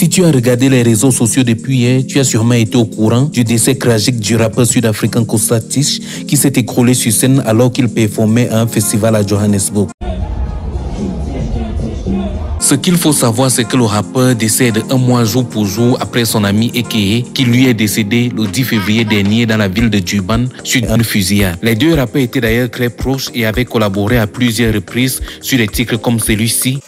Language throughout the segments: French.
Si tu as regardé les réseaux sociaux depuis hier, tu as sûrement été au courant du décès tragique du rappeur sud-africain Kosta Tish qui s'est écroulé sur scène alors qu'il performait à un festival à Johannesburg. Ce qu'il faut savoir, c'est que le rappeur décède un mois jour pour jour après son ami Ekeye, qui lui est décédé le 10 février dernier dans la ville de Durban sur une fusillade. Les deux rappeurs étaient d'ailleurs très proches et avaient collaboré à plusieurs reprises sur des titres comme celui-ci.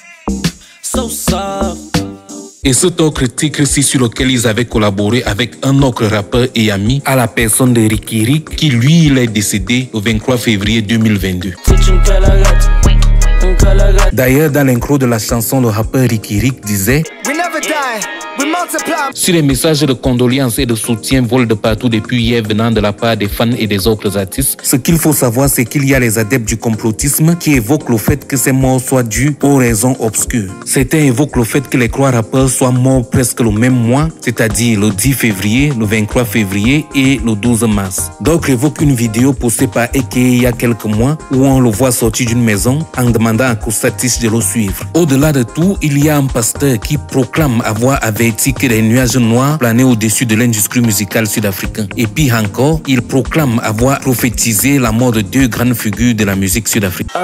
Et cet autre titre-ci sur lequel ils avaient collaboré avec un autre rappeur et ami à la personne de Riky Rick, qui lui, il est décédé le 23 février 2022. D'ailleurs, dans l'intro de la chanson, le rappeur Riky Rick disait: sur les messages de condoléances et de soutien volent de partout depuis hier venant de la part des fans et des autres artistes. Ce qu'il faut savoir, c'est qu'il y a les adeptes du complotisme qui évoquent le fait que ces morts soient dues aux raisons obscures. Certains évoquent le fait que les trois rappeurs soient morts presque le même mois, c'est-à-dire le 10 février, le 23 février et le 12 mars. D'autres évoquent une vidéo postée par Ekeye il y a quelques mois où on le voit sortir d'une maison en demandant à Kosta Tish de le suivre. Au-delà de tout, il y a un pasteur qui proclame avoir averti que les nuages noirs planaient au-dessus de l'industrie musicale sud-africaine. Et puis encore, il proclame avoir prophétisé la mort de deux grandes figures de la musique sud-africaine.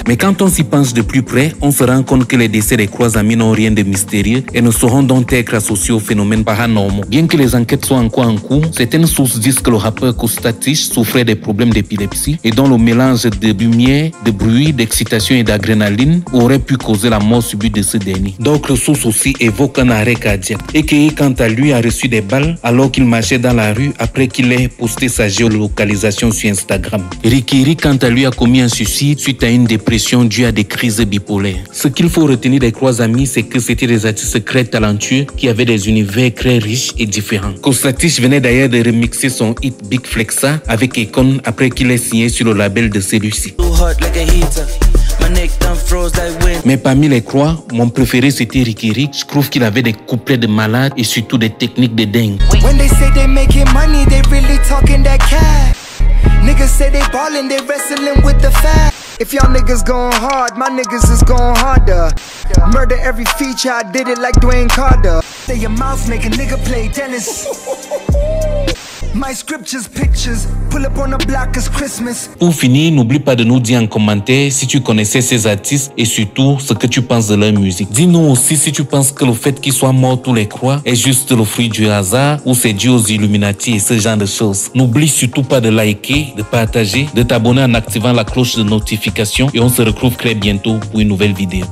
Mais quand on s'y penche de plus près, on se rend compte que les décès des trois amis n'ont rien de mystérieux et ne sauront donc être associés aux phénomènes paranormaux. Bien que les enquêtes soient encore en cours, certaines sources disent que le rappeur Kosta Tish souffrait des problèmes d'épilepsie et dont le mélange de lumière, de bruit, d'excitation et d'adrénaline aurait pu causer la mort subite de ce dernier. D'autres sources aussi évoquent un arrêt cardiaque. Ekeye, quant à lui, a reçu des balles alors qu'il marchait dans la rue après qu'il ait posté sa géolocalisation sur Instagram. Riky Rick, quant à lui, a commis un suicide suite à une dépression due à des crises bipolaires. Ce qu'il faut retenir des trois amis, c'est que c'était des artistes très talentueux qui avaient des univers très riches et différents. Kosta Tish venait d'ailleurs de remixer son hit Big Flexa avec Akon après qu'il ait signé sur le label de celui-ci. Mais parmi les trois, mon préféré c'était Riky Rick. Je trouve qu'il avait des couplets de malade et surtout des techniques de dingue. Niggas say they ballin', they wrestling with the fact. If y'all niggas going hard, my niggas is going harder. Murder every feature, I did it like Dwayne Carter. Say your mouth make a nigga play tennis. My scriptures, pictures, pull up on a block as Christmas. Pour finir, n'oublie pas de nous dire en commentaire si tu connaissais ces artistes et surtout ce que tu penses de leur musique. Dis-nous aussi si tu penses que le fait qu'ils soient morts tous les trois est juste le fruit du hasard ou c'est dû aux Illuminati et ce genre de choses. N'oublie surtout pas de liker, de partager, de t'abonner en activant la cloche de notification et on se retrouve très bientôt pour une nouvelle vidéo.